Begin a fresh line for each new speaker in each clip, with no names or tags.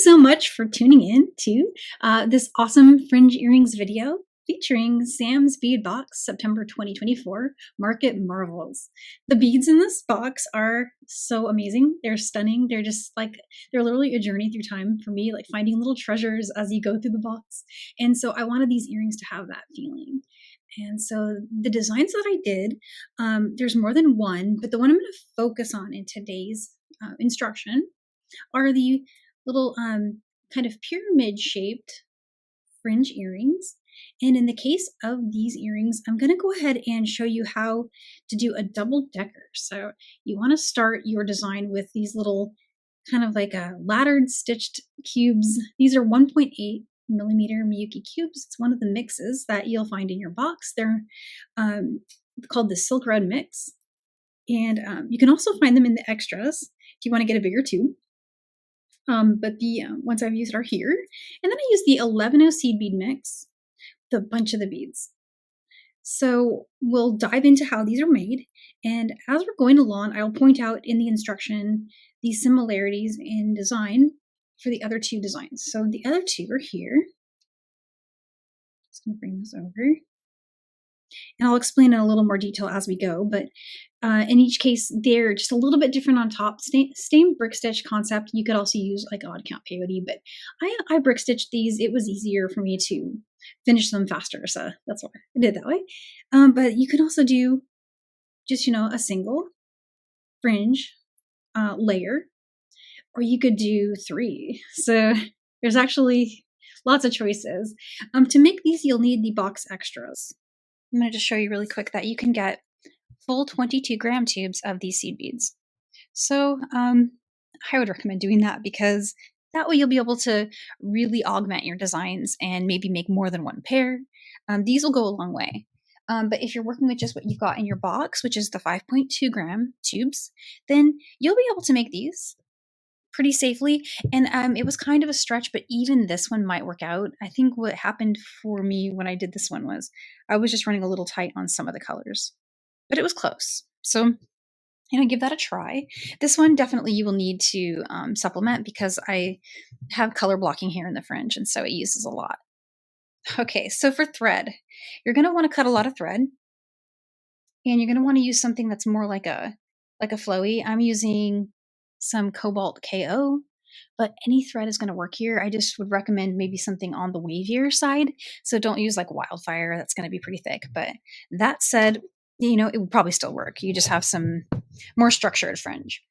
so much for tuning in to this awesome Fringe earrings video featuring Sam's Bead Box, September 2024, Market Marvels. The beads in this box are so amazing. They're stunning. They're just like, they're literally a journey through time for me, like finding little treasures as you go through the box. And so I wanted these earrings to have that feeling. And so the designs that I did, there's more than one, but the one I'm going to focus on in today's instruction are the little kind of pyramid shaped fringe earrings. And in the case of these earrings, I'm going to go ahead and show you how to do a double decker. So you want to start your design with these little kind of like a laddered stitched cubes. These are 1.8 millimeter Miyuki cubes. It's one of the mixes that you'll find in your box. They're called the Silk Red Mix. And you can also find them in the extras if you want to get a bigger tube. But the ones I've used are here. And then I use the 11 seed bead mix with a bunch of the beads. So we'll dive into how these are made. And as we're going along, I'll point out in the instruction the similarities in design for the other two designs. So the other two are here. Just going to bring this over. And I'll explain in a little more detail as we go, but in each case, they're just a little bit different on top. Same brick stitch concept. You could also use like odd count peyote, but I brick stitched these. It was easier for me to finish them faster, so that's why I did it that way. But you can also do just, a single fringe layer, or you could do 3. So there's actually lots of choices. To make these, you'll need the box extras. I'm going to just show you really quick that you can get full 22-gram tubes of these seed beads. So I would recommend doing that because that way you'll be able to really augment your designs and maybe make more than one pair. These will go a long way. But if you're working with just what you've got in your box, which is the 5.2-gram tubes, then you'll be able to make these pretty safely. And it was kind of a stretch, but even this one might work out. I think what happened for me when I did this one was I was just running a little tight on some of the colors, but it was close. So, give that a try. This one definitely you will need to supplement because I have color blocking here in the fringe, and so it uses a lot. Okay, so for thread, you're going to want to cut a lot of thread, and you're going to want to use something that's more like a flowy. I'm using some Cobalt KO, but any thread is going to work here. I just would recommend maybe something on the wavier side. So don't use like Wildfire. That's going to be pretty thick. But that said, it would probably still work. You just have some more structured fringe.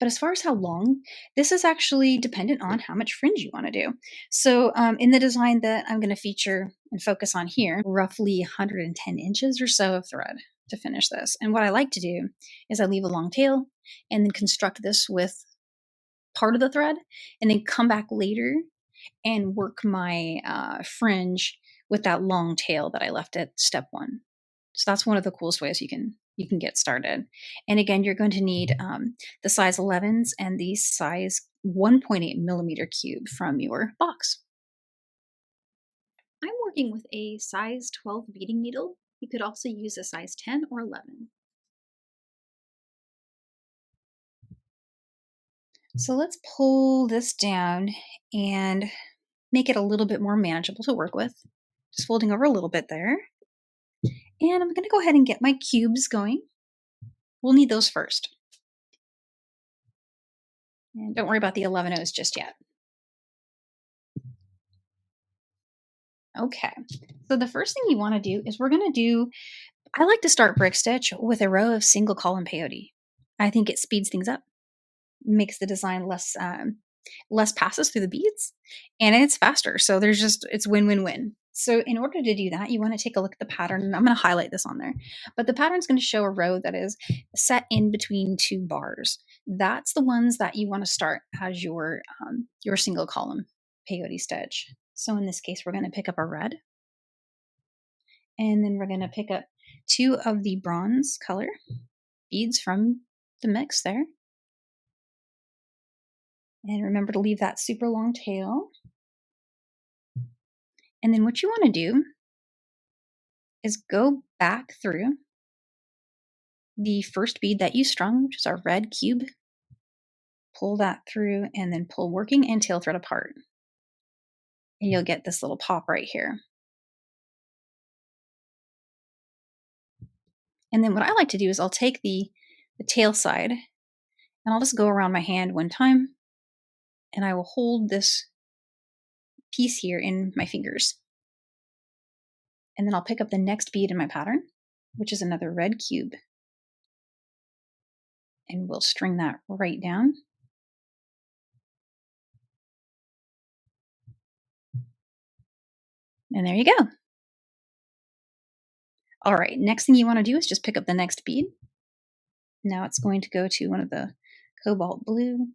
But as far as how long, this is actually dependent on how much fringe you want to do. So in the design that I'm going to feature and focus on here, roughly 110 inches or so of thread to finish this. And what I like to do is I leave a long tail and then construct this with part of the thread and then come back later and work my fringe with that long tail that I left at step 1. So that's one of the coolest ways you can get started. And again, you're going to need the size 11s and the size 1.8 millimeter cube from your box. I'm working with a size 12 beading needle. You could also use a size 10 or 11. So let's pull this down and make it a little bit more manageable to work with. Just folding over a little bit there. And I'm going to go ahead and get my cubes going. We'll need those first. And don't worry about the 11 just yet. Okay, so the first thing you want to do is I like to start brick stitch with a row of single column peyote. I think it speeds things up, makes the design less passes through the beads, and it's faster. So it's win-win-win. So in order to do that, you want to take a look at the pattern, and I'm going to highlight this on there. But the pattern is going to show a row that is set in between 2 bars. That's the ones that you want to start as your single column peyote stitch. So in this case, we're going to pick up a red, and then we're going to pick up 2 of the bronze color beads from the mix there. And remember to leave that super long tail. And then what you want to do is go back through the first bead that you strung, which is our red cube, pull that through and then pull working and tail thread apart. And you'll get this little pop right here. And then what I like to do is I'll take the tail side and I'll just go around my hand one time and I will hold this piece here in my fingers. And then I'll pick up the next bead in my pattern, which is another red cube. And we'll string that right down. And there you go. All right, next thing you want to do is just pick up the next bead. Now it's going to go to one of the cobalt blue.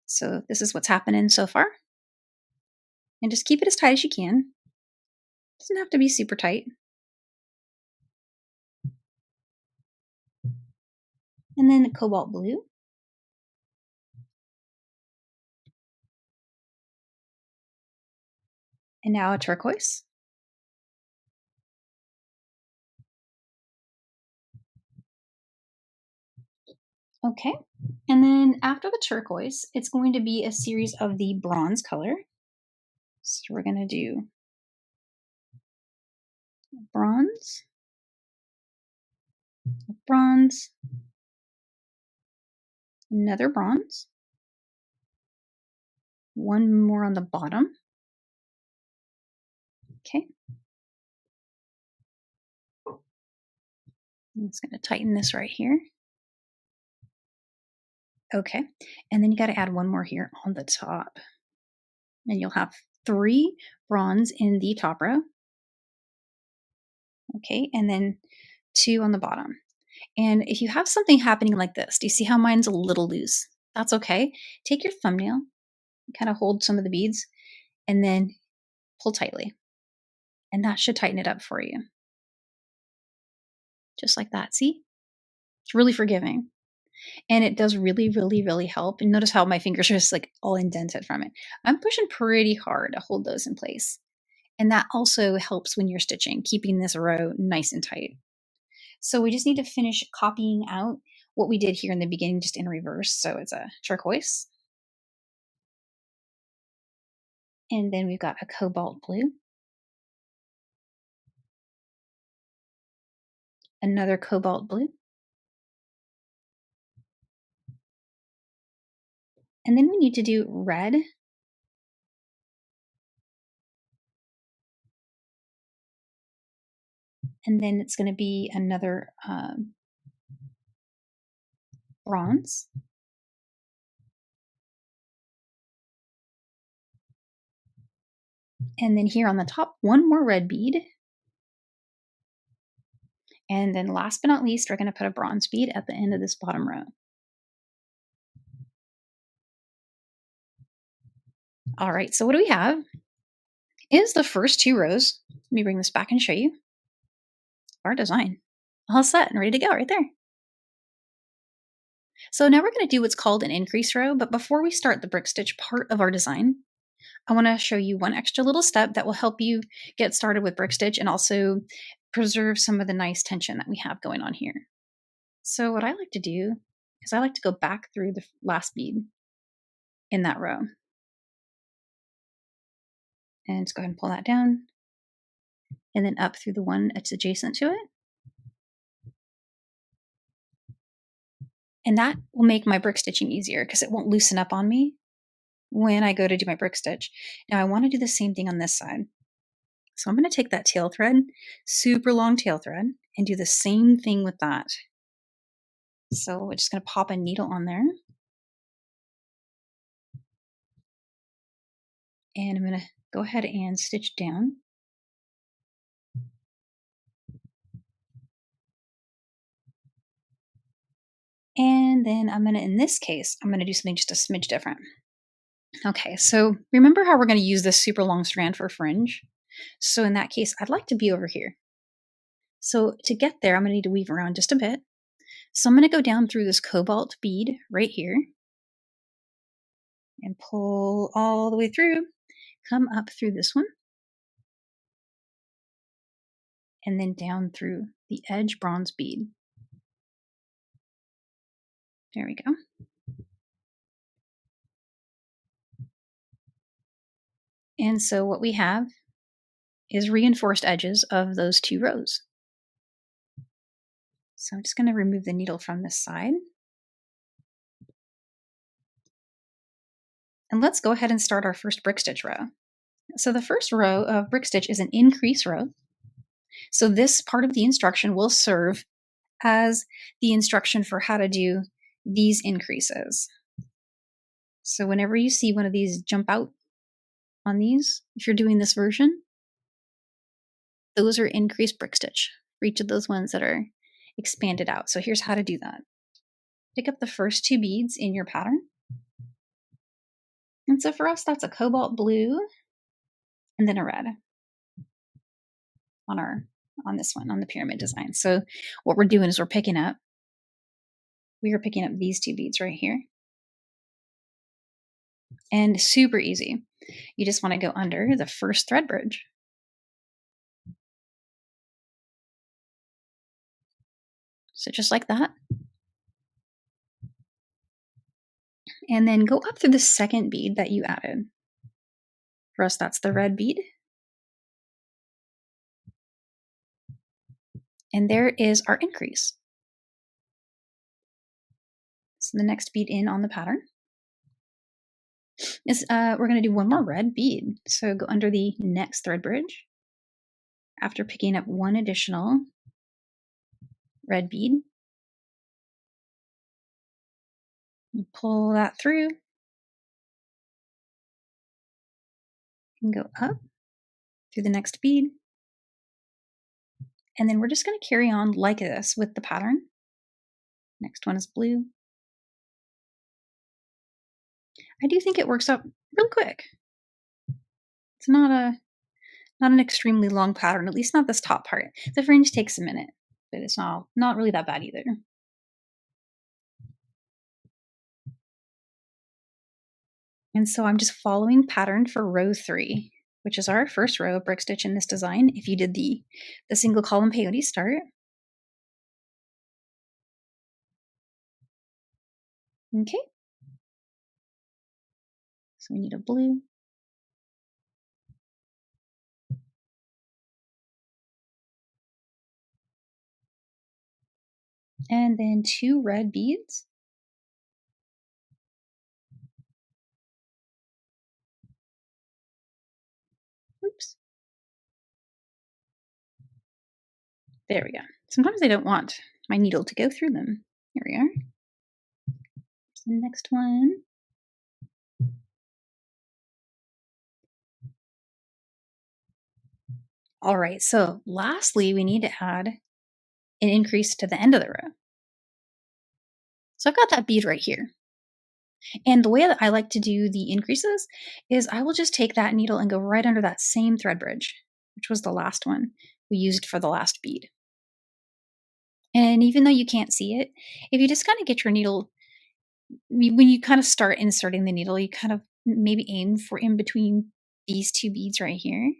So this is what's happening so far. And just keep it as tight as you can. Doesn't have to be super tight. And then cobalt blue. And now a turquoise. Okay, and then after the turquoise, it's going to be a series of the bronze color. So we're going to do bronze, bronze, another bronze, one more on the bottom. Okay. I'm just going to tighten this right here. Okay, and then you got to add one more here on the top. And you'll have 3 bronze in the top row. Okay, and then 2 on the bottom. And if you have something happening like this, do you see how mine's a little loose? That's okay. Take your thumbnail, kind of hold some of the beads, and then pull tightly. And that should tighten it up for you. Just like that, see? It's really forgiving. And it does really, really, really help. And notice how my fingers are just like all indented from it. I'm pushing pretty hard to hold those in place. And that also helps when you're stitching, keeping this row nice and tight. So we just need to finish copying out what we did here in the beginning, just in reverse. So it's a turquoise. And then we've got a cobalt blue. Another cobalt blue. And then we need to do red. And then it's going to be another bronze. And then here on the top, one more red bead. And then last but not least, we're going to put a bronze bead at the end of this bottom row. All right, so what do we have? Is the first 2 rows. Let me bring this back and show you our design. All set and ready to go right there. So now we're going to do what's called an increase row, but before we start the brick stitch part of our design, I want to show you one extra little step that will help you get started with brick stitch and also preserve some of the nice tension that we have going on here. So what I like to do is I like to go back through the last bead in that row. And just go ahead and pull that down and then up through the one that's adjacent to it. And that will make my brick stitching easier because it won't loosen up on me when I go to do my brick stitch. Now I want to do the same thing on this side. So I'm going to take that tail thread, super long tail thread, and do the same thing with that. So we're just going to pop a needle on there. And I'm going to go ahead and stitch down. And then I'm going to, in this case, I'm going to do something just a smidge different. Okay, so remember how we're going to use this super long strand for fringe? So in that case, I'd like to be over here. So to get there, I'm going to need to weave around just a bit. So I'm going to go down through this cobalt bead right here and pull all the way through, come up through this one, and then down through the edge bronze bead. There we go. And so what we have is reinforced edges of those 2 rows. So I'm just going to remove the needle from this side. And let's go ahead and start our first brick stitch row. So the first row of brick stitch is an increase row. So this part of the instruction will serve as the instruction for how to do these increases. So whenever you see one of these jump out on these, if you're doing this version, those are increased brick stitch for each of those ones that are expanded out. So here's how to do that. Pick up the first 2 beads in your pattern. And so for us, that's a cobalt blue and then a red on this one, on the pyramid design. So what we're doing is we are picking up these 2 beads right here. And super easy. You just want to go under the first thread bridge. So just like that. And then go up through the second bead that you added. For us, that's the red bead. And there is our increase. So the next bead in on the pattern is we're going to do one more red bead. So go under the next thread bridge after picking up 1 additional red bead. You pull that through and go up through the next bead. And then we're just going to carry on like this with the pattern. Next one is blue. I do think it works up real quick. It's not an extremely long pattern, at least not this top part. The fringe takes a minute, but it's not really that bad either. And so I'm just following pattern for row 3, which is our first row of brick stitch in this design. If you did the single column peyote start. Okay. So we need a blue. And then 2 red beads. Oops. There we go. Sometimes I don't want my needle to go through them. Here we are. Here's the next one. All right, so lastly, we need to add an increase to the end of the row. So I've got that bead right here. And the way that I like to do the increases is I will just take that needle and go right under that same thread bridge, which was the last one we used for the last bead. And even though you can't see it, if you just kind of get your needle, when you kind of start inserting the needle, you kind of maybe aim for in between these 2 beads right here,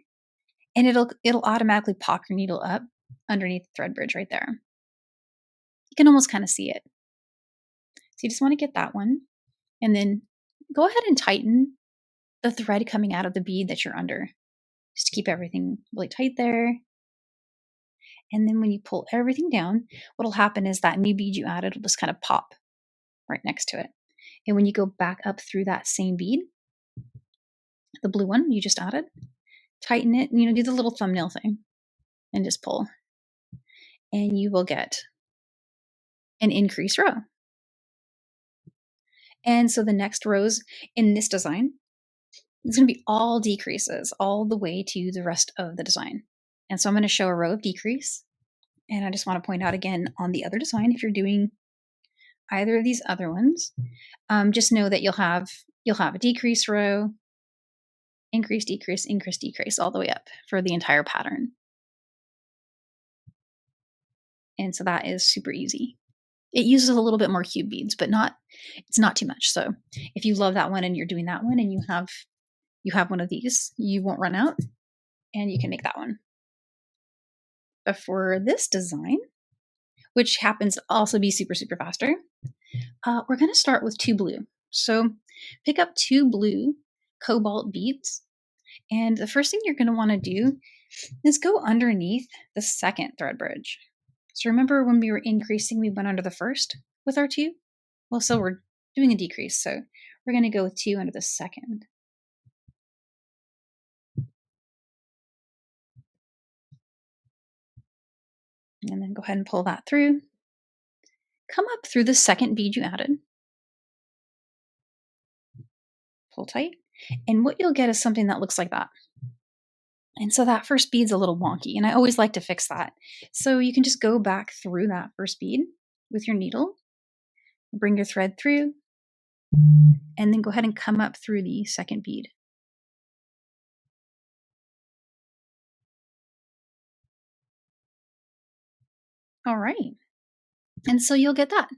and it'll automatically pop your needle up underneath the thread bridge right there. You can almost kind of see it. So you just want to get that one, and then go ahead and tighten the thread coming out of the bead that you're under, just to keep everything really tight there. And then when you pull everything down, what'll happen is that new bead you added will just kind of pop right next to it. And when you go back up through that same bead, the blue one you just added, tighten it, do the little thumbnail thing and just pull. And you will get an increased row. And so the next rows in this design is going to be all decreases all the way to the rest of the design. And so I'm going to show a row of decrease. And I just want to point out again on the other design, if you're doing either of these other ones, just know that you'll have a decrease row, increase, decrease, increase, decrease all the way up for the entire pattern. And so that is super easy. It uses a little bit more cube beads, but it's not too much. So if you love that one and you're doing that one and you have one of these, you won't run out and you can make that one. But for this design, which happens to also be super, super faster, We're going to start with 2 blue. So pick up 2 blue cobalt beads. And the first thing you're going to want to do is go underneath the second thread bridge. So remember when we were increasing, we went under the first with our 2? Well, so we're doing a decrease. So we're going to go with 2 under the second. And then go ahead and pull that through. Come up through the second bead you added. Pull tight. And what you'll get is something that looks like that. And so that first bead's a little wonky, and I always like to fix that. So you can just go back through that first bead with your needle, bring your thread through, and then go ahead and come up through the second bead. All right. And so you'll get that.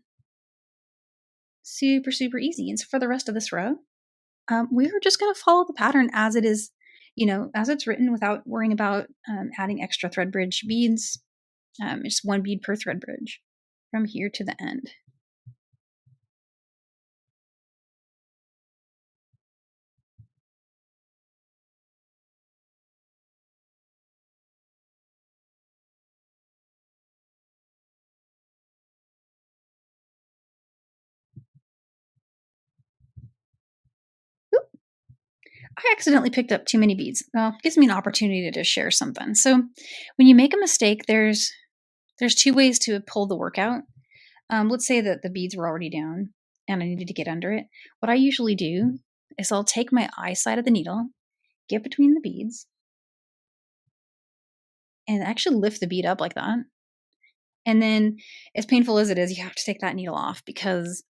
Super, super easy. And so for the rest of this row, we are just going to follow the pattern as it is, as it's written without worrying about adding extra thread bridge beads. Just 1 bead per thread bridge from here to the end. I accidentally picked up too many beads. Well, it gives me an opportunity to just share something. So when you make a mistake, there's 2 ways to pull the work out. Let's say that the beads were already down and I needed to get under it. What I usually do is I'll take my eye side of the needle, get between the beads, and actually lift the bead up like that. And then, as painful as it is, you have to take that needle off because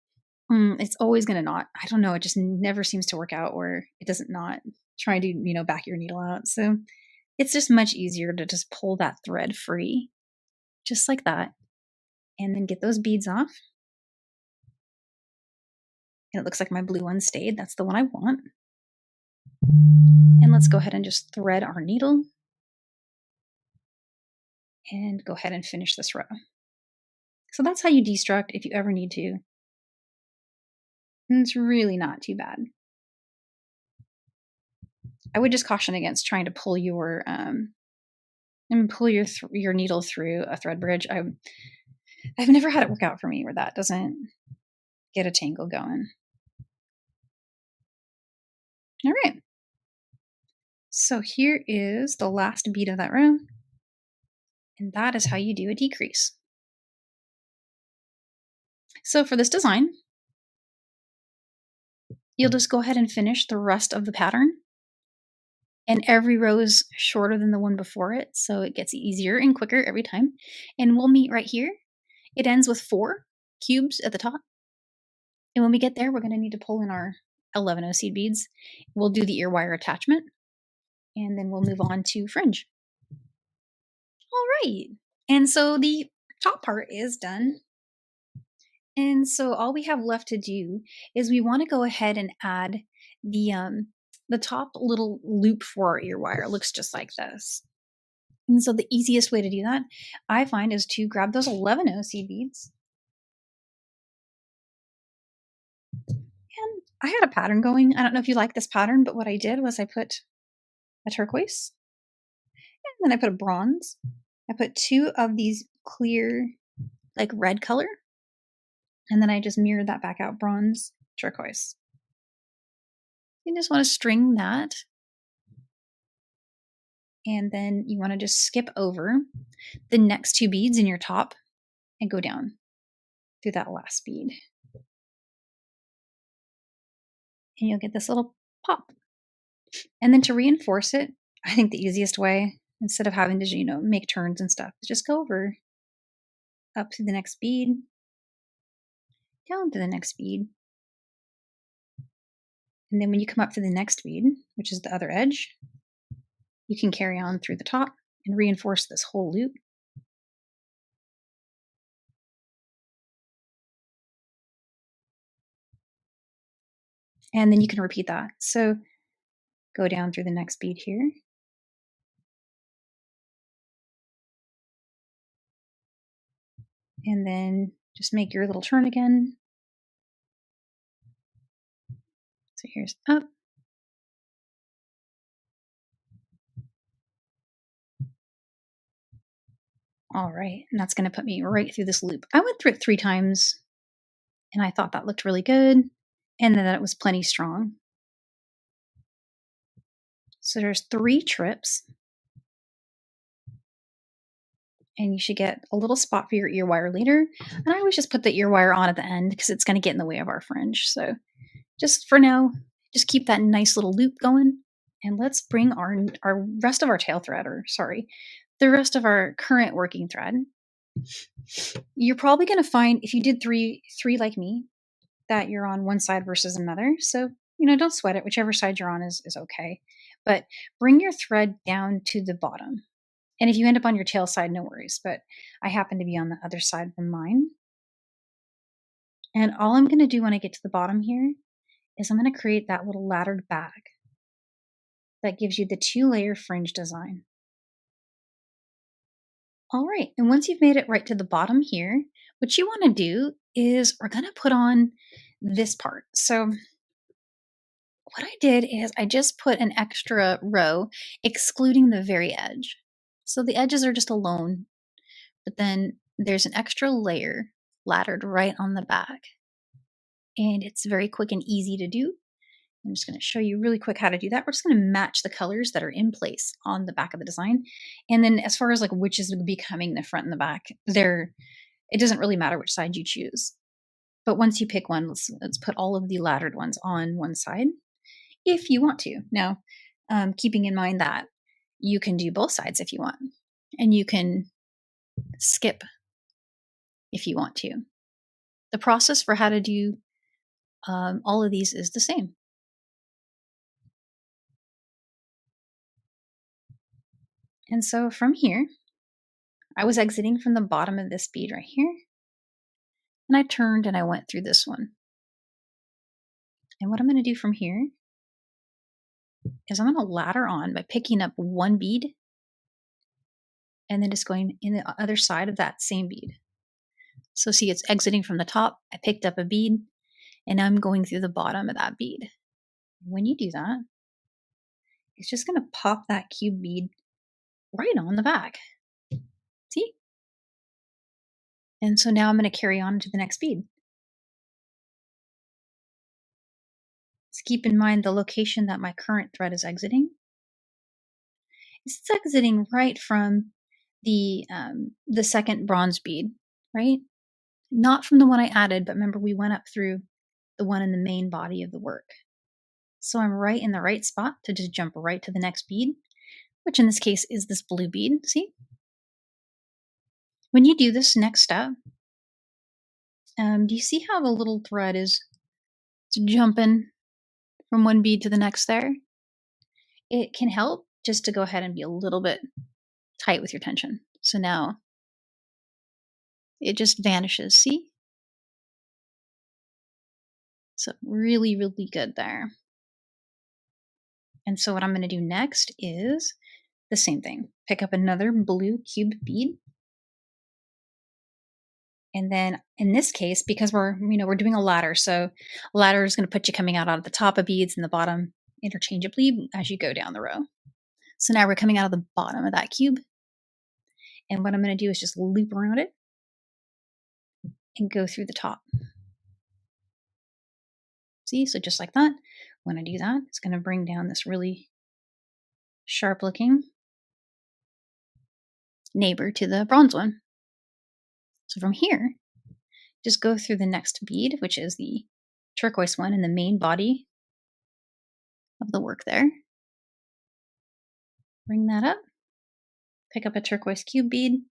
it's always going to knot. I don't know. It just never seems to work out where it doesn't knot. Trying to, back your needle out. So it's just much easier to just pull that thread free, just like that. And then get those beads off. And it looks like my blue one stayed. That's the one I want. And let's go ahead and just thread our needle. And go ahead and finish this row. So that's how you destruct if you ever need to. And it's really not too bad. I would just caution against trying to pull your your needle through a thread bridge. I've never had it work out for me where that doesn't get a tangle going. All right. So here is the last bead of that row. And that is how you do a decrease. So for this design, you'll just go ahead and finish the rest of the pattern. And every row is shorter than the one before it, so it gets easier and quicker every time. And we'll meet right here. It ends with 4 cubes at the top. And when we get there, we're going to need to pull in our 11 seed beads. We'll do the ear wire attachment, and then we'll move on to fringe. All right. And so the top part is done. And so all we have left to do is we want to go ahead and add the top little loop for our ear wire. It looks just like this. And so the easiest way to do that, I find, is to grab those 11 seed beads. And I had a pattern going. I don't know if you like this pattern, but what I did was I put a turquoise, and then I put a bronze. I put 2 of these clear, like red color, and then I just mirrored that back out, bronze, turquoise. You just want to string that. And then you want to just skip over the next 2 beads in your top and go down through that last bead. And you'll get this little pop. And then to reinforce it, I think the easiest way, instead of having to, make turns and stuff, is just go over up to the next bead, down to the next bead. And then when you come up to the next bead, which is the other edge, you can carry on through the top and reinforce this whole loop. And then you can repeat that. So go down through the next bead here. And then just make your little turn again So here's up. All right, and that's going to put me right through this loop. I went through it 3 times, and I thought that looked really good, and then that it was plenty strong. So there's 3 trips, and you should get a little spot for your ear wire later. And I always just put the ear wire on at the end because it's going to get in the way of our fringe. So just for now, just keep that nice little loop going, and let's bring our rest of our tail thread, or sorry, the rest of our current working thread. You're probably going to find, if you did three like me, that you're on one side versus another. So, don't sweat it. Whichever side you're on is okay. But bring your thread down to the bottom. And if you end up on your tail side, no worries. But I happen to be on the other side from mine. And all I'm going to do when I get to the bottom here is I'm going to create that little laddered bag that gives you the 2-layer fringe design. All right, and once you've made it right to the bottom here, what you want to do is we're going to put on this part. So what I did is I just put an extra row excluding the very edge. So the edges are just alone, but then there's an extra layer laddered right on the back. And it's very quick and easy to do. I'm just going to show you really quick how to do that. We're just going to match the colors that are in place on the back of the design. And then as far as like which is becoming the front and the back, it doesn't really matter which side you choose. But once you pick one, let's put all of the laddered ones on one side if you want to. Now, keeping in mind that you can do both sides if you want, and you can skip if you want to. The process for how to do all of these is the same. And so from here, I was exiting from the bottom of this bead right here, and I turned and I went through this one. And what I'm going to do from here is I'm going to ladder on by picking up one bead and then just going in the other side of that same bead. So see, it's exiting from the top. I picked up a bead, and I'm going through the bottom of that bead. When you do that, it's just going to pop that cube bead right on the back. See? And so now I'm going to carry on to the next bead. So keep in mind the location that my current thread is exiting. It's exiting right from the second bronze bead, right? Not from the one I added, but remember we went up through the one in the main body of the work. So I'm right in the right spot to just jump right to the next bead, which in this case is this blue bead, see? When you do this next step, do you see how the little thread is jumping from one bead to the next there? It can help just to go ahead and be a little bit tight with your tension. So now it just vanishes, see? So really, really good there. And so what I'm going to do next is the same thing. Pick up another blue cube bead. And then in this case, because we're doing a ladder, so a ladder is going to put you coming out of the top of beads and the bottom interchangeably as you go down the row. So now we're coming out of the bottom of that cube. And what I'm going to do is just loop around it and go through the top. See, so just like that. When I do that, it's going to bring down this really sharp looking neighbor to the bronze one. So from here, just go through the next bead, which is the turquoise one in the main body of the work there. Bring that up, pick up a turquoise cube bead,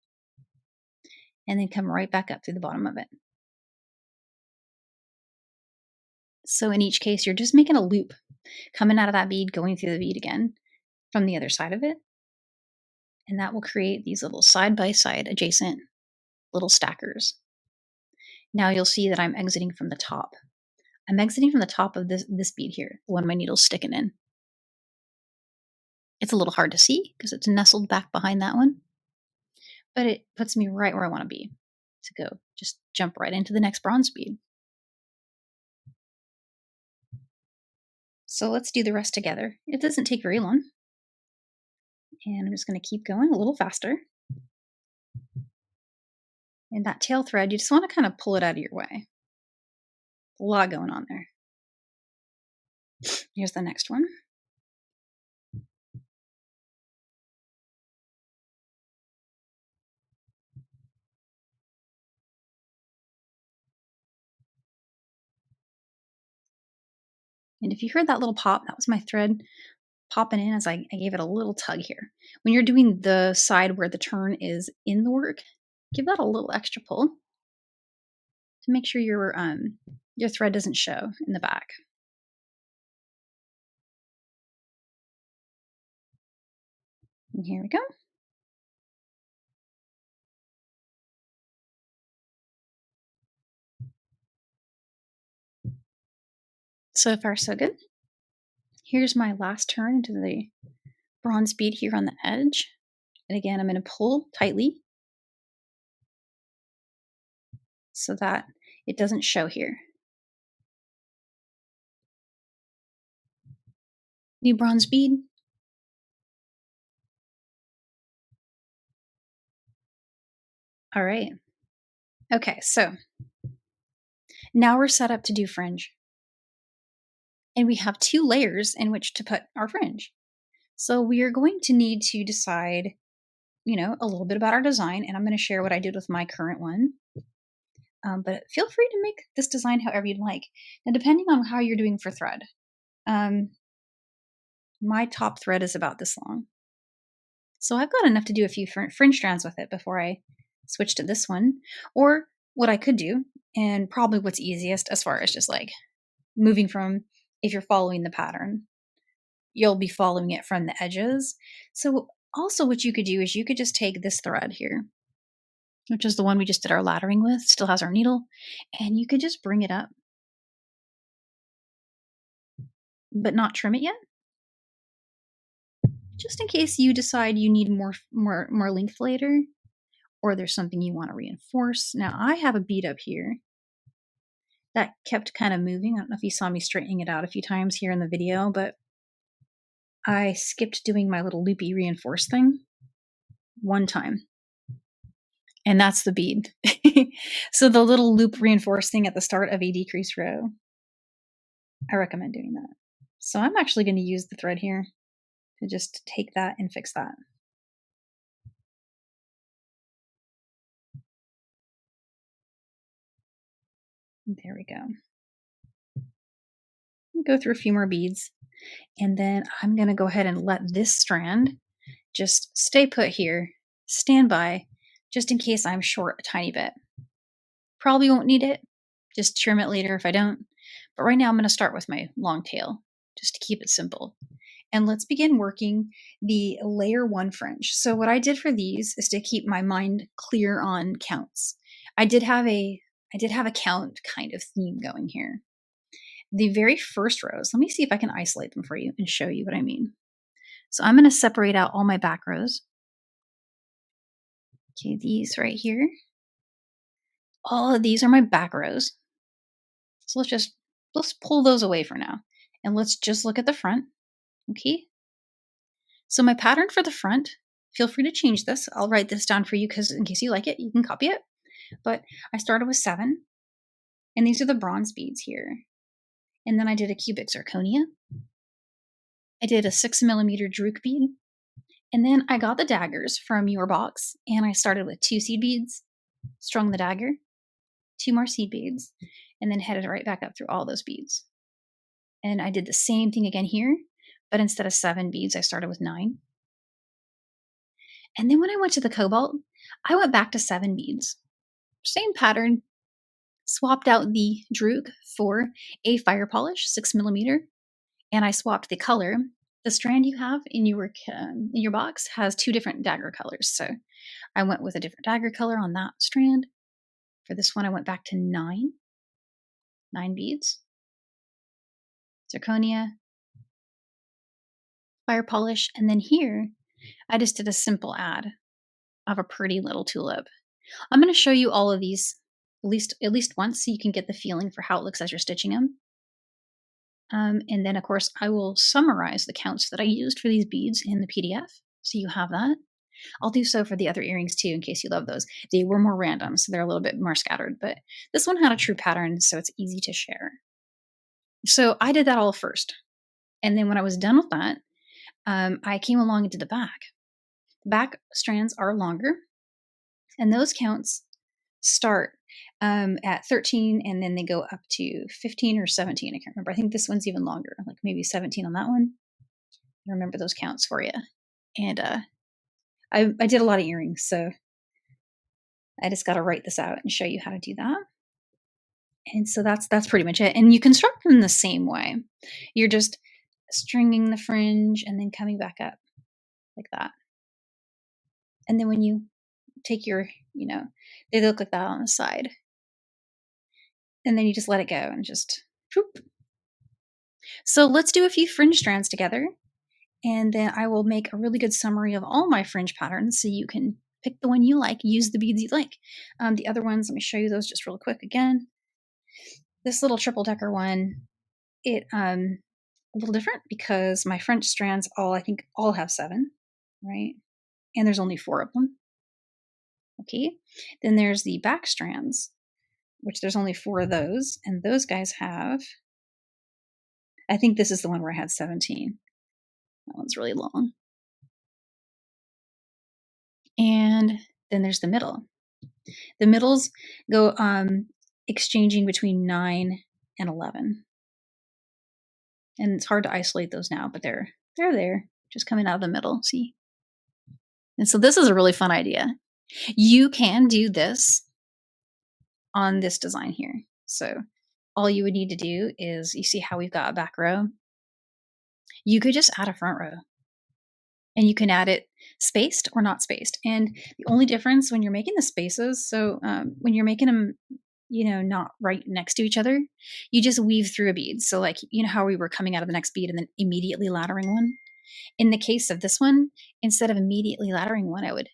and then come right back up through the bottom of it. So in each case, you're just making a loop, coming out of that bead, going through the bead again from the other side of it. And that will create these little side-by-side adjacent little stackers. Now you'll see that I'm exiting from the top. I'm exiting from the top of this bead here, the one my needle's sticking in. It's a little hard to see because it's nestled back behind that one, but it puts me right where I want to be to go. Just jump right into the next bronze bead. So let's do the rest together. It doesn't take very long. And I'm just going to keep going a little faster. And that tail thread, you just want to kind of pull it out of your way. A lot going on there. Here's the next one. And if you heard that little pop, that was my thread popping in as I gave it a little tug here. When you're doing the side where the turn is in the work, give that a little extra pull to make sure your thread doesn't show in the back. And here we go. So far, so good. Here's my last turn into the bronze bead here on the edge. And again, I'm going to pull tightly so that it doesn't show here. New bronze bead. All right. Okay, so now we're set up to do fringe. And we have 2 layers in which to put our fringe. So we are going to need to decide, a little bit about our design, and I'm going to share what I did with my current one. But feel free to make this design however you'd like. Now, depending on how you're doing for thread, my top thread is about this long. So I've got enough to do a few fringe strands with it before I switch to this one. Or what I could do, and probably what's easiest as far as just like moving from, if you're following the pattern, you'll be following it from the edges. So also what you could do is you could just take this thread here, which is the one we just did our laddering with, still has our needle, and you could just bring it up, but not trim it yet. Just in case you decide you need more length later, or there's something you want to reinforce. Now I have a bead up here that kept kind of moving. I don't know if you saw me straightening it out a few times here in the video, but I skipped doing my little loopy reinforce thing one time. And that's the bead. So the little loop reinforce thing at the start of a decrease row, I recommend doing that. So I'm actually going to use the thread here to just take that and fix that. There we go. Go through a few more beads, and then I'm going to go ahead and let this strand just stay put here, stand by, just in case I'm short a tiny bit. Probably won't need it, just trim it later if I don't. But right now I'm going to start with my long tail, just to keep it simple. And let's begin working the layer 1 fringe. So what I did for these is to keep my mind clear on counts. I did have a count kind of theme going here. The very first rows, let me see if I can isolate them for you and show you what I mean. So I'm going to separate out all my back rows. Okay, these right here. All of these are my back rows. So let's pull those away for now. And let's just look at the front. Okay. So my pattern for the front, feel free to change this. I'll write this down for you because in case you like it, you can copy it. But I started with 7. And these are the bronze beads here. And then I did a cubic zirconia. I did a 6mm drook bead. And then I got the daggers from your box, and I started with 2 seed beads, strung the dagger, 2 more seed beads, and then headed right back up through all those beads. And I did the same thing again here, but instead of 7 beads, I started with 9. And then when I went to the cobalt, I went back to 7 beads. Same pattern, swapped out the drook for a fire polish, 6mm, and I swapped the color. The strand you have in your box has 2 different dagger colors, so I went with a different dagger color on that strand. For this one, I went back to 9 beads, zirconia, fire polish, and then here I just did a simple add of a pretty little tulip. I'm going to show you all of these at least once so you can get the feeling for how it looks as you're stitching them. And then, of course, I will summarize the counts that I used for these beads in the PDF. So you have that. I'll do so for the other earrings too, in case you love those. They were more random, so they're a little bit more scattered, but this one had a true pattern, so it's easy to share. So I did that all first. And then when I was done with that, I came along and did the back. The back strands are longer, and those counts start at 13 and then they go up to 15 or 17. I can't remember. I think this one's even longer, like maybe 17 on that one. I remember those counts for you. And I did a lot of earrings, so I just got to write this out and show you how to do that. And so that's pretty much it. And you construct them the same way. You're just stringing the fringe and then coming back up like that. And then when you take your, they look like that on the side. And then you just let it go and just whoop. So let's do a few fringe strands together. And then I will make a really good summary of all my fringe patterns so you can pick the one you like, use the beads you like. The other ones, let me show you those just real quick again. This little triple decker one, it a little different because my French strands I think all have 7, right? And there's only 4 of them. Okay. Then there's the back strands, which there's only 4 of those, and those guys have, I think this is the one where I had 17. That one's really long. And then there's the middle. The middles go exchanging between 9 and 11. And it's hard to isolate those now, but they're there, just coming out of the middle, see? And so this is a really fun idea. You can do this on this design here. So all you would need to do is, you see how we've got a back row? You could just add a front row. And you can add it spaced or not spaced. And the only difference when you're making the spaces, so when you're making them, not right next to each other, you just weave through a bead. So like, how we were coming out of the next bead and then immediately laddering one. In the case of this one, instead of immediately laddering one, I would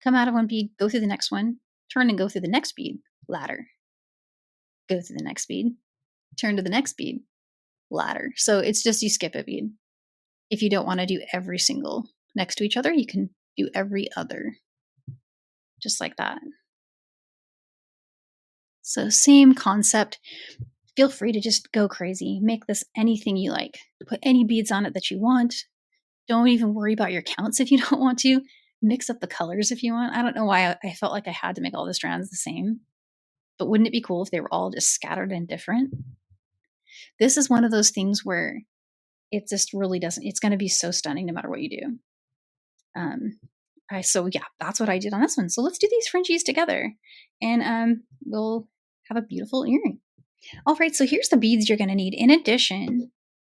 come out of one bead, go through the next one, turn and go through the next bead, ladder, go through the next bead, turn to the next bead, ladder. So it's just you skip a bead. If you don't want to do every single next to each other, you can do every other, just like that. So same concept. Feel free to just go crazy. Make this anything you like. Put any beads on it that you want. Don't even worry about your counts if you don't want to. Mix up the colors if you want. I don't know why I felt like I had to make all the strands the same. But wouldn't it be cool if they were all just scattered and different? This is one of those things where it just really doesn't, it's going to be so stunning no matter what you do. So yeah, that's what I did on this one. So let's do these fringes together and we'll have a beautiful earring. All right, so here's the beads you're going to need in addition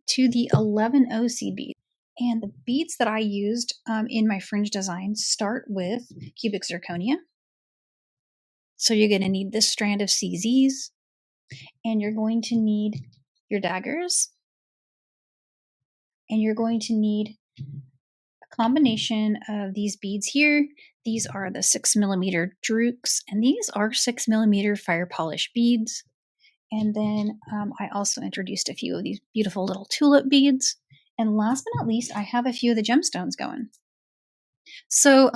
to the 11O seed bead. And the beads that I used in my fringe design start with cubic zirconia. So you're going to need this strand of CZs, and you're going to need your daggers, and you're going to need a combination of these beads here. These are the 6mm drukes, and these are 6mm fire polish beads. And then I also introduced a few of these beautiful little tulip beads. And last but not least, I have a few of the gemstones going. So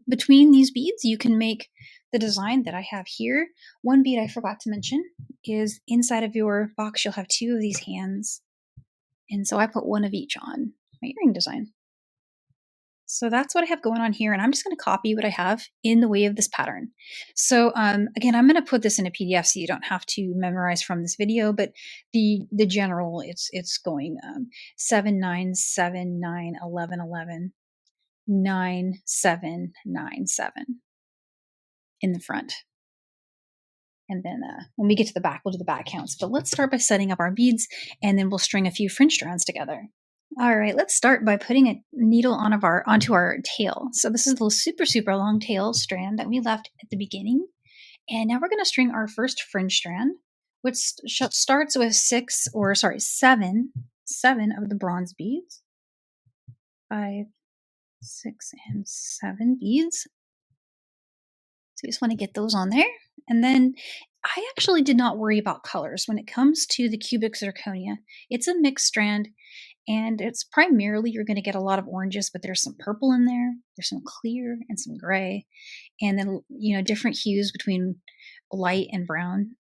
between these beads, you can make the design that I have here. One bead I forgot to mention is inside of your box, you'll have 2 of these hands. And so I put 1 of each on my earring design. So that's what I have going on here. And I'm just going to copy what I have in the way of this pattern. So again, I'm going to put this in a PDF so you don't have to memorize from this video, but the general, it's going 7, 9, 7, 9, 11, 11, 9, 7, 9, 7 in the front. And then when we get to the back, we'll do the back counts. But let's start by setting up our beads, and then we'll string a few fringe strands together. All right, let's start by putting a needle onto our tail. So this is the super, super long tail strand that we left at the beginning. And now we're going to string our first fringe strand, which starts with 7 of the bronze beads. 5, 6, and 7 beads. So you just want to get those on there. And then I actually did not worry about colors. When it comes to the cubic zirconia, it's a mixed strand, and it's primarily you're going to get a lot of oranges, but there's some purple in there. There's some clear and some gray, and then different hues between light and brown.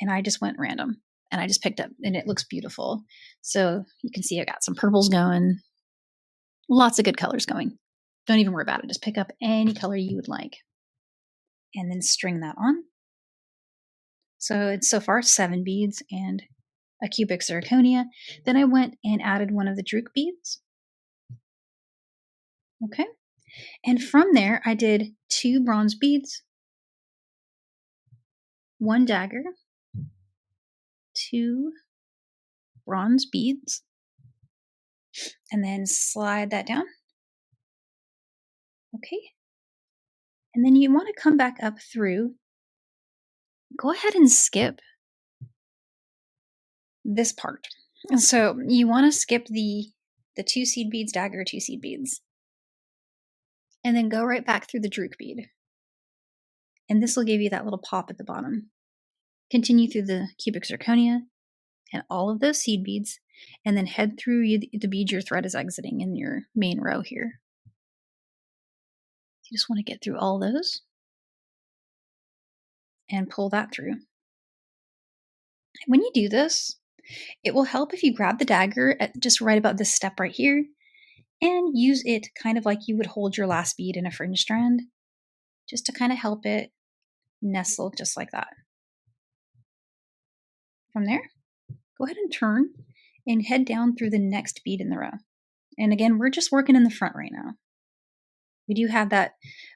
And I just went random, and I just picked up, and it looks beautiful. So you can see I got some purples going, lots of good colors going. Don't even worry about it. Just pick up any color you would like, and then string that on. So it's so far 7 beads and a cubic zirconia. Then I went and added one of the drook beads. Okay. And from there, I did 2 bronze beads, 1 dagger, 2 bronze beads, and then slide that down. Okay. And then you want to come back up through. Go ahead and skip this part. So you want to skip the 2 seed beads, dagger, 2 seed beads, and then go right back through the drook bead. And this will give you that little pop at the bottom. Continue through the cubic zirconia and all of those seed beads, and then head through the bead your thread is exiting in your main row here. You just want to get through all those and pull that through. When you do this, it will help if you grab the dagger at just right about this step right here and use it kind of like you would hold your last bead in a fringe strand, just to kind of help it nestle just like that. From there, go ahead and turn and head down through the next bead in the row. And again, we're just working in the front right now. We do have that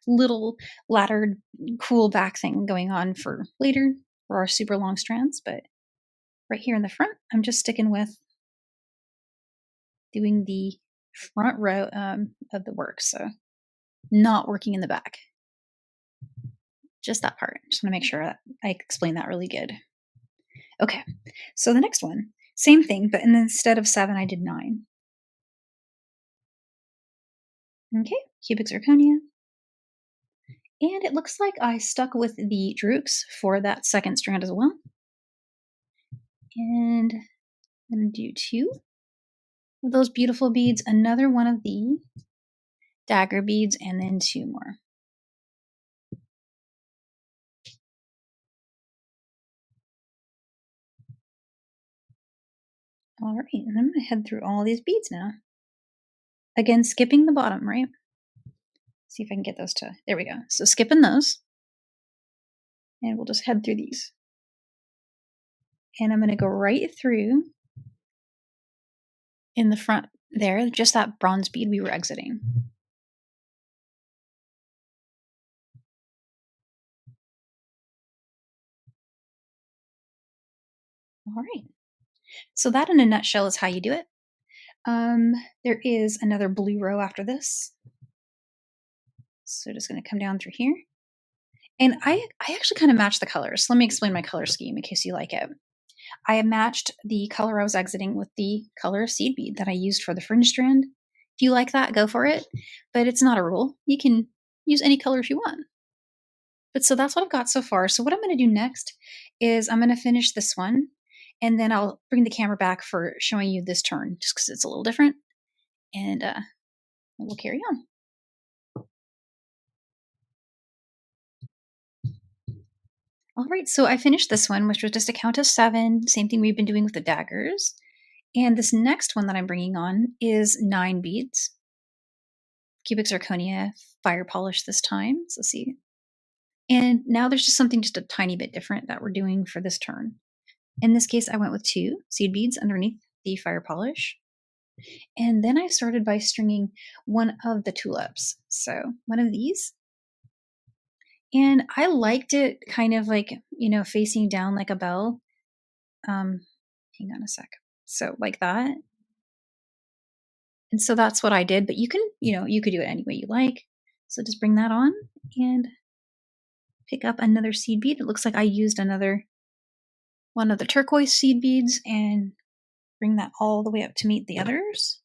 little laddered cool back thing going on for later for our super long strands, but right here in the front, I'm just sticking with doing the front row of the work, so not working in the back. Just that part. Just want to make sure that I explain that really good. Okay, so the next one, same thing, but instead of 7, I did 9. Okay, cubic zirconia. And it looks like I stuck with the drooks for that second strand as well. And I'm going to do 2 of those beautiful beads, another one of the dagger beads, and then 2 more. All right, and I'm going to head through all these beads now. Again, skipping the bottom, right? See if I can get those to, there we go. So skipping those, and we'll just head through these. And I'm going to go right through in the front there, just that bronze bead we were exiting. All right. So that in a nutshell is how you do it. There is another blue row after this. So just going to come down through here. And I actually kind of matched the colors. Let me explain my color scheme in case you like it. I have matched the color I was exiting with the color of seed bead that I used for the fringe strand. If you like that, go for it. But it's not a rule. You can use any color if you want. But so that's what I've got so far. So what I'm going to do next is I'm going to finish this one, and then I'll bring the camera back for showing you this turn, just because it's a little different. And we'll carry on. All right, so I finished this one, which was just a count of 7, same thing we've been doing with the daggers. And this next one that I'm bringing on is 9 beads. Cubic zirconia, fire polish this time, so see. And now there's just something just a tiny bit different that we're doing for this turn. In this case, I went with 2 seed beads underneath the fire polish. And then I started by stringing one of the tulips. So one of these. And I liked it kind of like, facing down like a bell. Hang on a sec. So like that. And so that's what I did, but you can, you could do it any way you like. So just bring that on and pick up another seed bead. It looks like I used one of the turquoise seed beads and bring that all the way up to meet the others.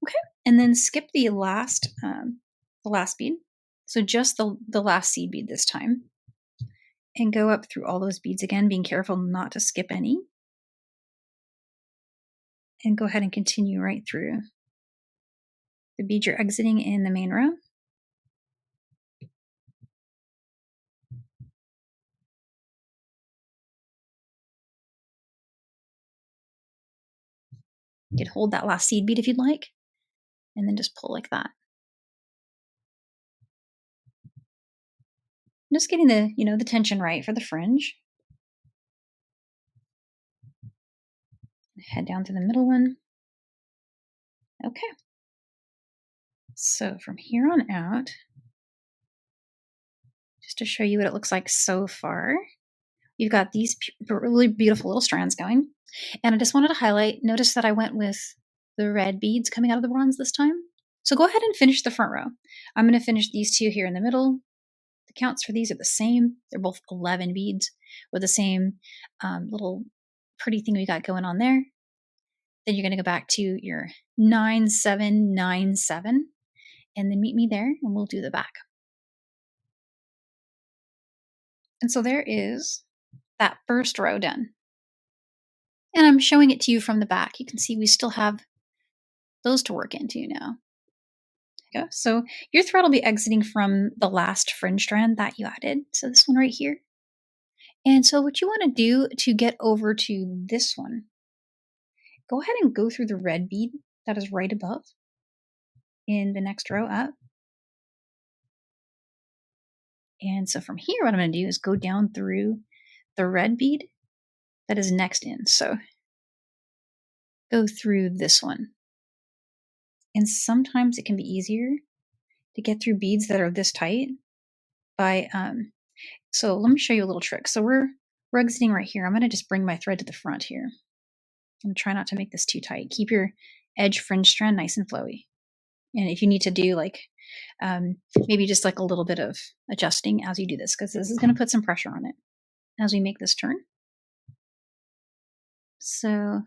Okay. And then skip the last bead. So just the last seed bead this time. and go up through all those beads again, being careful not to skip any. And go ahead and continue right through the bead you're exiting in the main row. You could hold that last seed bead if you'd like, and then just pull like that. Just getting the, the tension right for the fringe. Head down to the middle one. Okay. So from here on out, just to show you what it looks like so far, you've got these really beautiful little strands going. And I just wanted to highlight, notice that I went with the red beads coming out of the bronze this time. So go ahead and finish the front row. I'm going to finish these two here in the middle. The counts for these are the same. They're both 11 beads with the same little pretty thing we got going on there. Then you're going to go back to your 9797 and then meet me there and we'll do the back. And so there is that first row done. And I'm showing it to you from the back. You can see we still have those to work into now. Okay, so your thread will be exiting from the last fringe strand that you added. So this one right here. And so what you want to do to get over to this one, go ahead and go through the red bead that is right above in the next row up. And so from here, what I'm going to do is go down through the red bead that is next in. So go through this one. And sometimes it can be easier to get through beads that are this tight by, so let me show you a little trick. So we're exiting right here. I'm going to just bring my thread to the front here. I'm going to try not to make this too tight. Keep your edge fringe strand nice and flowy. And if you need to do like, maybe just like a little bit of adjusting as you do this, because this is going to put some pressure on it as we make this turn. So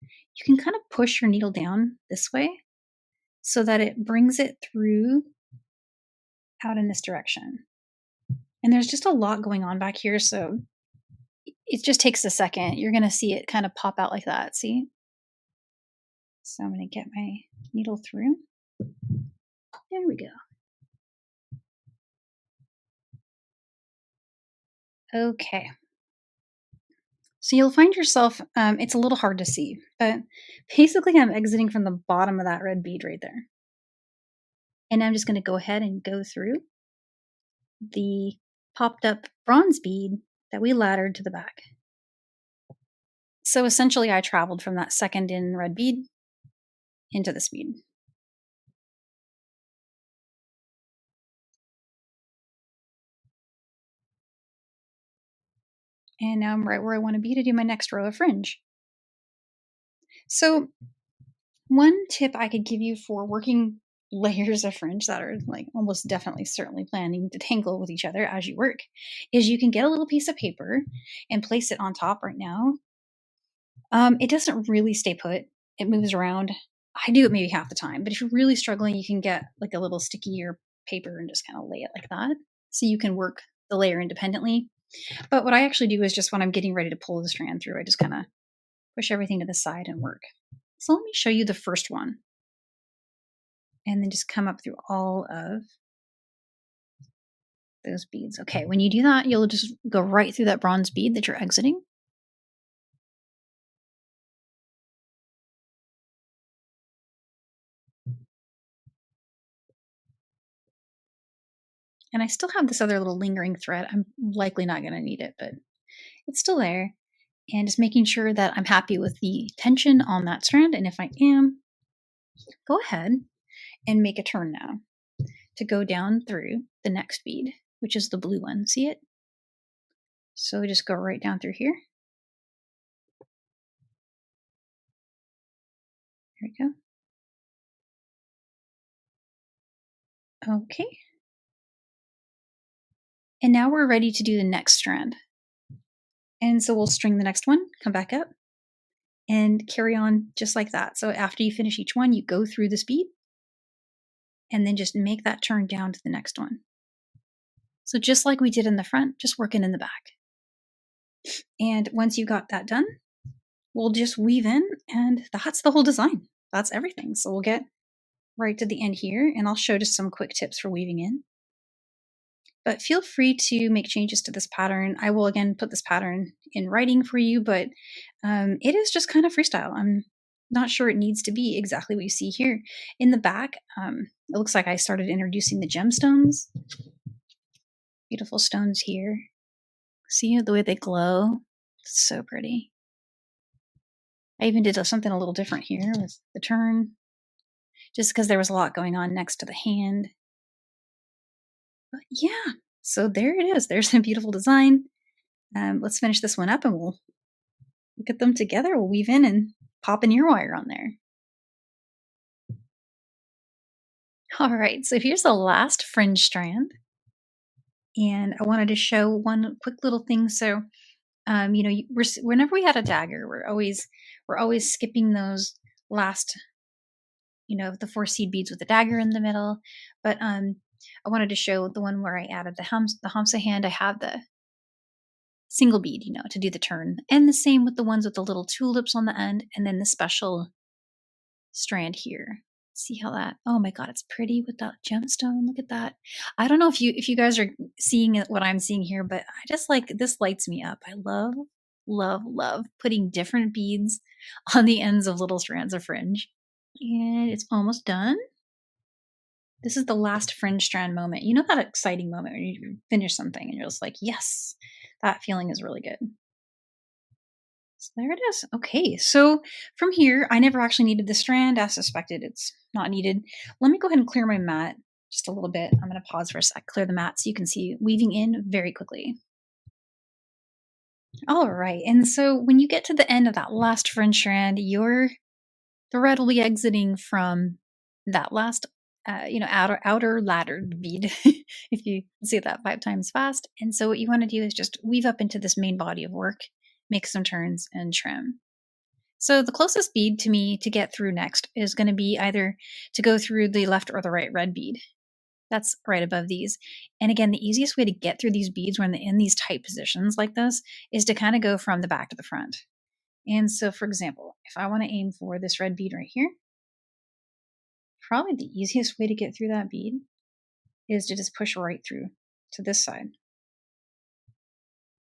you can kind of push your needle down this way so that it brings it through out in this direction. And there's just a lot going on back here, so it just takes a second. You're going to see it kind of pop out like that, see? So I'm going to get my needle through. There we go. Okay. So you'll find yourself, it's a little hard to see, but basically I'm exiting from the bottom of that red bead right there. And I'm just going to go ahead and go through the popped up bronze bead that we laddered to the back. So essentially I traveled from that second in red bead into this bead. And now I'm right where I want to be to do my next row of fringe. So one tip I could give you for working layers of fringe that are like almost definitely certainly planning to tangle with each other as you work is you can get a little piece of paper and place it on top right now. It doesn't really stay put. It moves around. I do it maybe half the time, but if you're really struggling, you can get like a little stickier paper and just kind of lay it like that. So you can work the layer independently. But what I actually do is just when I'm getting ready to pull the strand through, I just kind of push everything to the side and work. So let me show you the first one. And then just come up through all of those beads. Okay, when you do that, you'll just go right through that bronze bead that you're exiting. And I still have this other little lingering thread. I'm likely not going to need it, but it's still there. And just making sure that I'm happy with the tension on that strand. And if I am, go ahead and make a turn now to go down through the next bead, which is the blue one. See it? So just go right down through here. There we go. Okay. And now we're ready to do the next strand. And so we'll string the next one, come back up, and carry on just like that. So after you finish each one, you go through this bead, and then just make that turn down to the next one. So just like we did in the front, just working in the back. And once you got that done, we'll just weave in, and that's the whole design. That's everything. So we'll get right to the end here, and I'll show just some quick tips for weaving in. But feel free to make changes to this pattern. I will again put this pattern in writing for you, but it is just kind of freestyle. I'm not sure it needs to be exactly what you see here. In the back, it looks like I started introducing the gemstones. Beautiful stones here. See the way they glow? It's so pretty. I even did something a little different here with the turn, just because there was a lot going on next to the hand. But yeah, so there it is. There's a beautiful design. Let's finish this one up and we'll get them together. We'll weave in and pop an ear wire on there. All right, so here's the last fringe strand. And I wanted to show one quick little thing. So, whenever we had a dagger, we're always skipping those last, the 4 seed beads with the dagger in the middle. But I wanted to show the one where I added the hamsa hand. I have the single bead, to do the turn. And the same with the ones with the little tulips on the end, and then the special strand here. See how that, oh my god, it's pretty with that gemstone. Look at that. I don't know if you guys are seeing what I'm seeing here, but I just like, this lights me up. I love putting different beads on the ends of little strands of fringe. And it's almost done. This is the last fringe strand moment. You know that exciting moment when you finish something and you're just like, yes, that feeling is really good. So there it is. Okay, so from here, I never actually needed the strand. As suspected, it's not needed. Let me go ahead and clear my mat just a little bit. I'm going to pause for a sec, clear the mat so you can see weaving in very quickly. All right, and so when you get to the end of that last fringe strand, your thread will be exiting from that last, outer laddered bead, if you say that 5 times fast. And so what you want to do is just weave up into this main body of work, make some turns, and trim. So the closest bead to me to get through next is going to be either to go through the left or the right red bead. That's right above these. And again, the easiest way to get through these beads when they're in these tight positions like this is to kind of go from the back to the front. And so, for example, if I want to aim for this red bead right here, probably the easiest way to get through that bead is to just push right through to this side.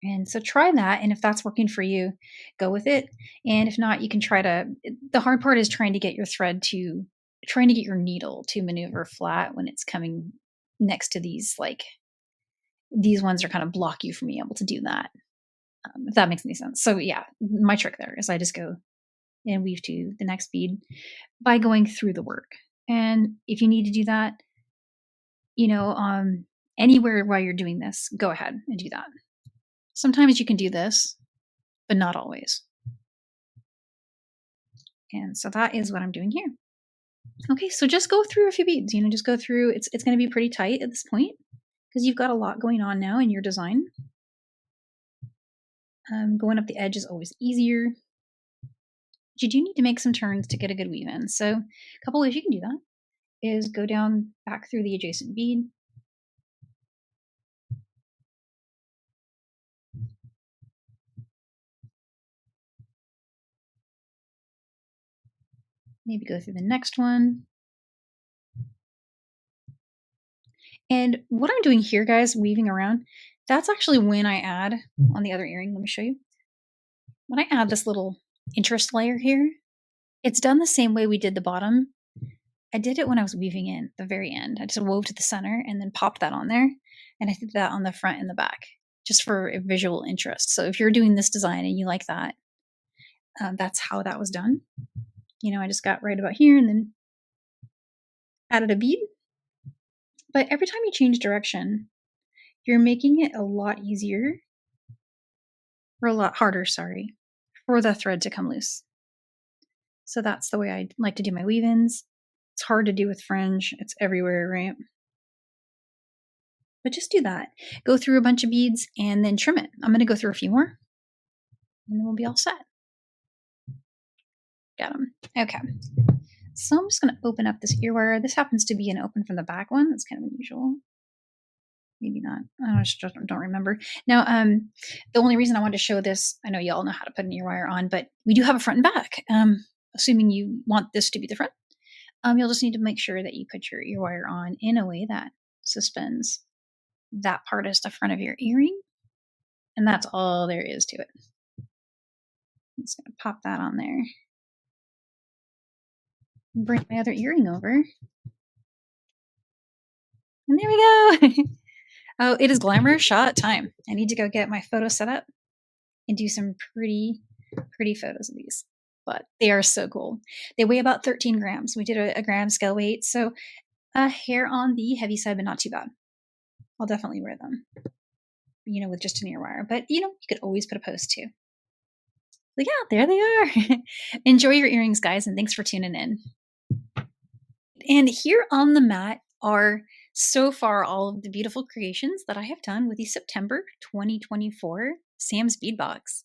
And so try that. And if that's working for you, go with it. And if not, you can the hard part is trying to get your needle to maneuver flat when it's coming next to these ones are kind of block you from being able to do that. If that makes any sense. So yeah, my trick there is I just go and weave to the next bead by going through the work. And if you need to do that, anywhere while you're doing this, go ahead and do that. Sometimes you can do this, but not always. And so that is what I'm doing here. Okay, so just go through a few beads, just go through. It's going to be pretty tight at this point because you've got a lot going on now in your design. Going up the edge is always easier. But you do need to make some turns to get a good weave in. So a couple ways you can do that is go down back through the adjacent bead. Maybe go through the next one. And what I'm doing here, guys, weaving around, that's actually when I add on the other earring. Let me show you. When I add this little interest layer here, it's done the same way we did the bottom. I did it when I was weaving in the very end. I just wove to the center and then popped that on there. And I did that on the front and the back, just for a visual interest. So if you're doing this design and you like that, that's how that was done. I just got right about here and then added a bead. But every time you change direction, you're making it a lot easier, or a lot harder, for the thread to come loose. So that's the way I like to do my weave-ins. It's hard to do with fringe. It's everywhere, right? But just do that. Go through a bunch of beads and then trim it. I'm going to go through a few more and then we'll be all set. Got them. Okay. So I'm just going to open up this ear wire. This happens to be an open from the back one. That's kind of unusual. maybe not. I just don't remember. Now, the only reason I wanted to show this, I know you all know how to put an ear wire on, but we do have a front and back. Assuming you want this to be the front, you'll just need to make sure that you put your ear wire on in a way that suspends that part as the front of your earring. And that's all there is to it. I'm just going to pop that on there. Bring my other earring over. And there we go. Oh, it is glamour shot time. I need to go get my photo set up and do some pretty photos of these. But they are so cool. They weigh about 13 grams. We did a gram scale weight. So a hair on the heavy side, but not too bad. I'll definitely wear them, with just an ear wire. But, you could always put a post too. But yeah, there they are. Enjoy your earrings, guys, and thanks for tuning in. And here on the mat are so far all of the beautiful creations that I have done with the September 2024 Sam's Bead Box.